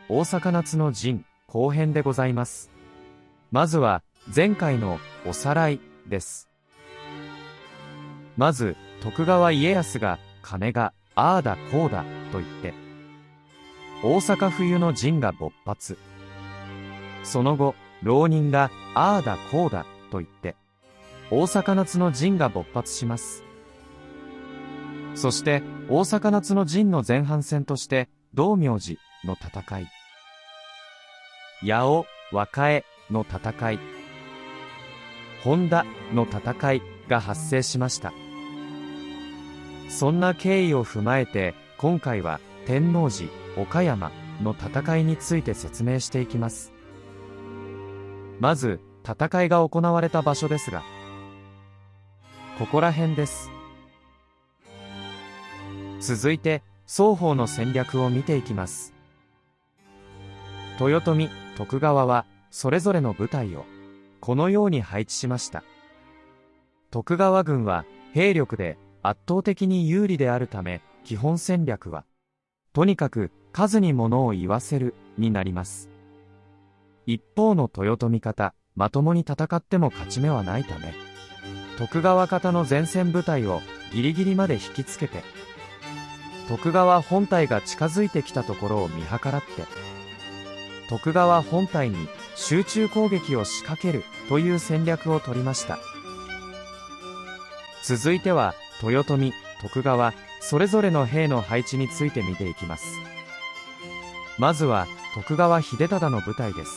大阪夏の陣後編でございます。まずは前回のおさらいです。まず徳川家康が金がああだこうだと言って大阪冬の陣が勃発。その後浪人がああだこうだと言って大阪夏の陣が勃発します。そして大阪夏の陣の前半戦として道明寺の戦い、八尾和歌江の戦い、本田の戦いが発生しました。そんな経緯を踏まえて今回は天王寺岡山の戦いについて説明していきます。まず戦いが行われた場所ですが、ここら辺です。続いて双方の戦略を見ていきます。豊臣、徳川はそれぞれの部隊をこのように配置しました。徳川軍は兵力で圧倒的に有利であるため、基本戦略はとにかく数に物を言わせるになります。一方の豊臣方、まともに戦っても勝ち目はないため、徳川方の前線部隊をギリギリまで引きつけて、徳川本隊が近づいてきたところを見計らって、徳川本隊に集中攻撃を仕掛けるという戦略を取りました。続いては豊臣、徳川それぞれの兵の配置について見ていきます。まずは徳川秀忠の部隊です。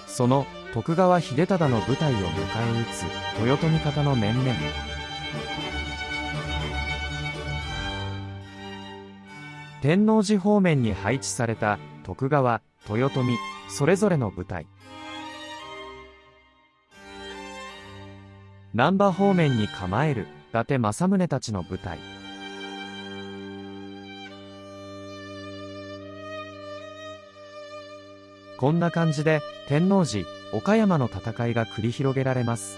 その徳川秀忠の部隊を迎え撃つ豊臣方の面々、天王寺方面に配置された徳川、豊臣それぞれの部隊、難波方面に構える伊達政宗たちの部隊、こんな感じで天王寺岡山の戦いが繰り広げられます。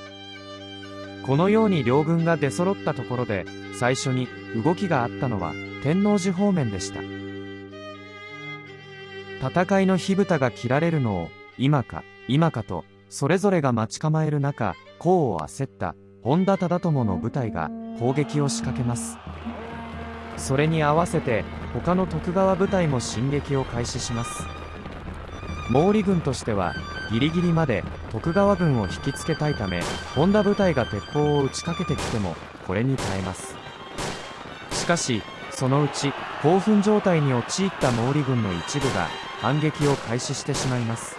このように両軍が出揃ったところで最初に動きがあったのは天王寺方面でした。戦いの火蓋が切られるのを今か今かとそれぞれが待ち構える中、功を焦った本田忠友の部隊が攻撃を仕掛けます。それに合わせて他の徳川部隊も進撃を開始します。毛利軍としてはギリギリまで徳川軍を引きつけたいため、本田部隊が鉄砲を打ちかけてきてもこれに耐えます。しかしそのうち興奮状態に陥った毛利軍の一部が反撃を開始してしまいます。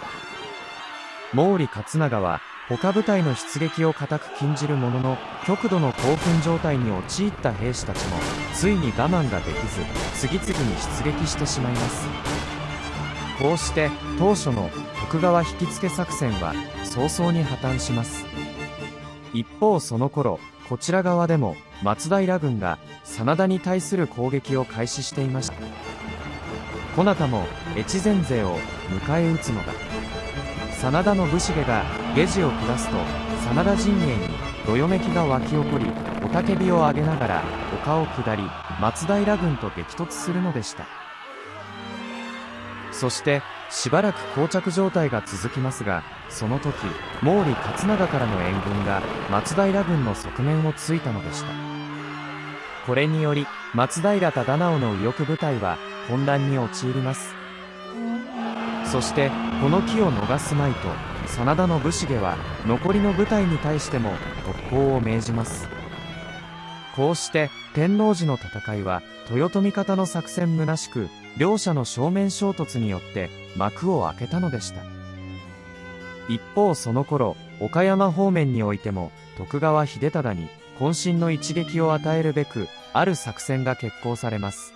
毛利勝長は他部隊の出撃を固く禁じるものの、極度の興奮状態に陥った兵士たちもついに我慢ができず次々に出撃してしまいます。こうして当初の徳川引きつけ作戦は早々に破綻します。一方その頃こちら側でも松平軍が真田に対する攻撃を開始していました。こなたも越前勢を迎え撃つのだ。真田信繁が下地を下すと真田陣営にどよめきが湧き起こり、雄たけびを上げながら丘を下り松平軍と激突するのでした。そしてしばらく膠着状態が続きますが、その時毛利勝長からの援軍が松平軍の側面をついたのでした。これにより松平忠直の右翼部隊は混乱に陥ります。そしてこの機を逃すまいと真田信繁は残りの部隊に対しても特攻を命じます。こうして天王寺の戦いは豊臣方の作戦虚しく、両者の正面衝突によって幕を開けたのでした。一方その頃岡山方面においても徳川秀忠に渾身の一撃を与えるべくある作戦が決行されます。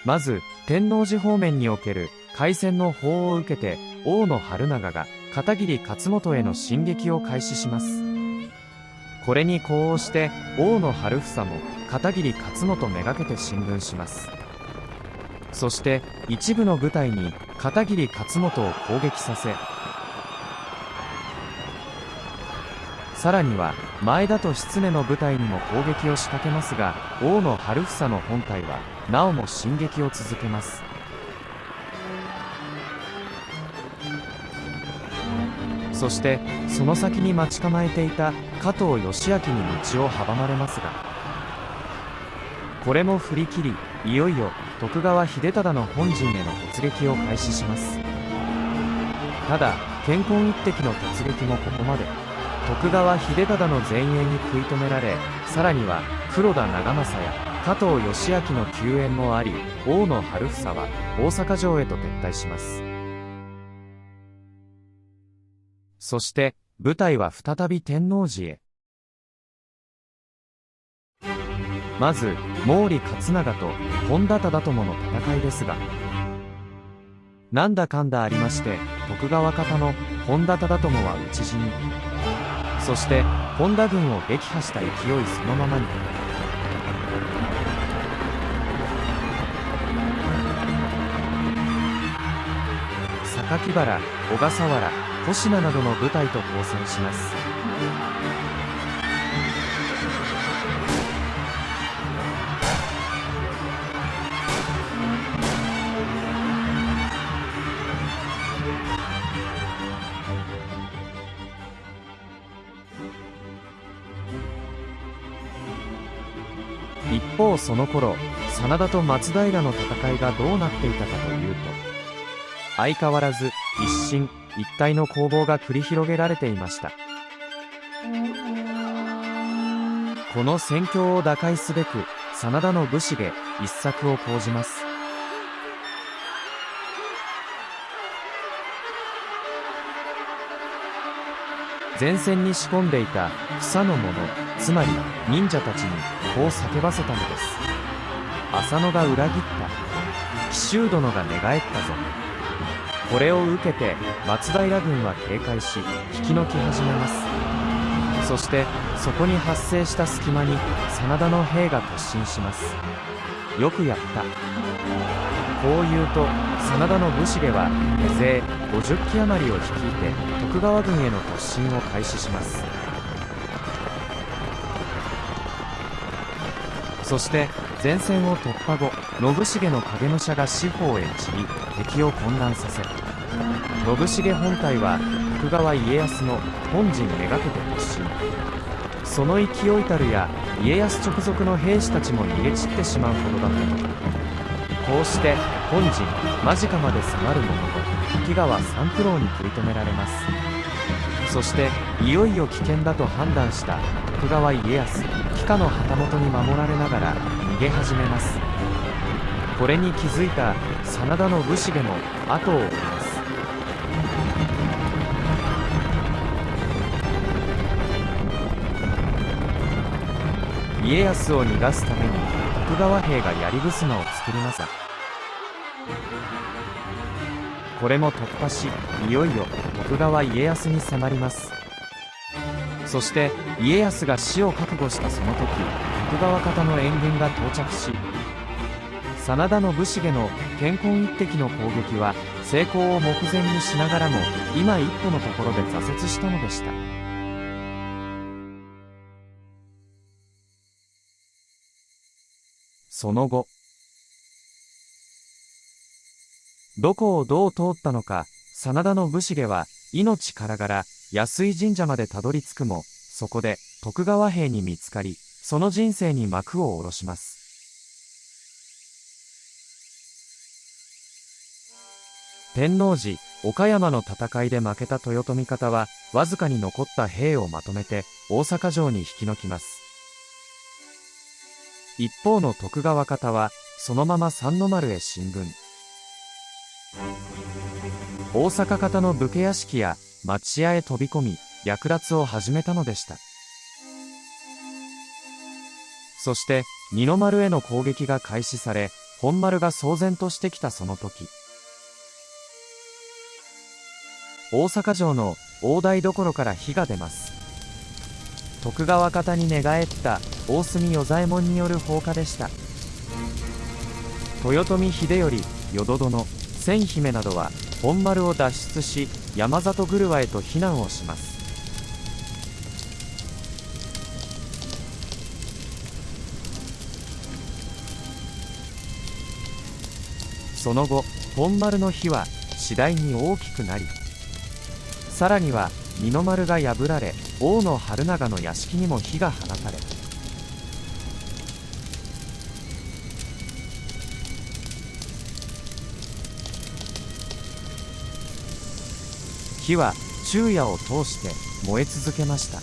まず天王寺方面における開戦の報を受けて大野晴長が片桐勝元への進撃を開始します。これに呼応して大野晴房も片桐勝元めがけて進軍します。そして一部の部隊に片桐勝元を攻撃させ、さらには前田と狐の部隊にも攻撃を仕掛けますが、大野晴房の本隊はなおも進撃を続けます。そしてその先に待ち構えていた加藤義明に道を阻まれますが、これも振り切り、いよいよ徳川秀忠の本陣への突撃を開始します。ただ乾坤一敵の突撃もここまで。徳川秀忠の前衛に食い止められ、さらには黒田長政や加藤義明の救援もあり、大野晴房は大阪城へと撤退します。そして部隊は再び天王寺へ。まず毛利勝長と本田忠友の戦いですが、なんだかんだありまして徳川方の本田忠友は討ち死に。そして本田軍を撃破した勢いそのままに、榊原、小笠原、保科などの部隊と交戦します。一方その頃、真田と松平の戦いがどうなっていたかというと、相変わらず一進一退の攻防が繰り広げられていました。この戦況を打開すべく真田の武士げ一策を講じます。前線に仕込んでいた草の者、つまり忍者たちにこう叫ばせたのです。浅野が裏切った。紀州殿が寝返ったぞ。これを受けて松平軍は警戒し引きのき始めます。そしてそこに発生した隙間に真田の兵が突進します。よくやった。こう言うと真田の武士げは手勢50騎余りを率いて徳川軍への突進を開始します。そして前線を突破後、信繁の影武者が四方へ散り敵を混乱させ、信繁本隊は徳川家康の本陣めがけて突進。その勢いたるや家康直属の兵士たちも逃げ散ってしまうほどだった。こうして本陣間近まで迫るものの滝川三九郎に食い止められます。そしていよいよ危険だと判断した徳川家康、帰化の旗本に守られながら逃げ始めます。これに気づいた真田の武士げも後を追います。家康を逃がすために徳川兵が槍衾を作ります。これも突破し、いよいよ徳川家康に迫ります。そして家康が死を覚悟したその時、徳川方の援軍が到着し、真田の武士げの乾坤一敵の攻撃は成功を目前にしながらも今一歩のところで挫折したのでした。その後、どこをどう通ったのか、真田の武士げは命からがら安井神社までたどり着くも、そこで徳川兵に見つかり、その人生に幕を下ろします。天王寺、岡山の戦いで負けた豊臣方は、わずかに残った兵をまとめて大阪城に引き抜きます。一方の徳川方は、そのまま三の丸へ進軍。大阪方の武家屋敷や町屋へ飛び込み、略奪を始めたのでした。そして二の丸への攻撃が開始され、本丸が騒然としてきたその時、大阪城の大台所から火が出ます。徳川方に寝返った大隅与左衛門による放火でした。豊臣秀頼、淀殿、千姫などは本丸を脱出し、山里車へと避難をします。その後、本丸の火は次第に大きくなり、さらには二の丸が破られ、大野春長の屋敷にも火が放たれ、火は昼夜を通して燃え続けました。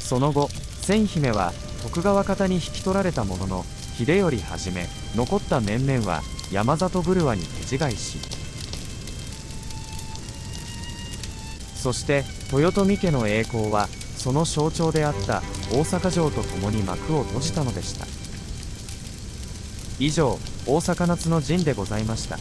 その後、千姫は徳川方に引き取られたものの、秀頼はじめ残った面々は山里ブルワに手違いし、そして豊臣家の栄光はその象徴であった大阪城と共に幕を閉じたのでした。以上、大阪夏の陣でございました。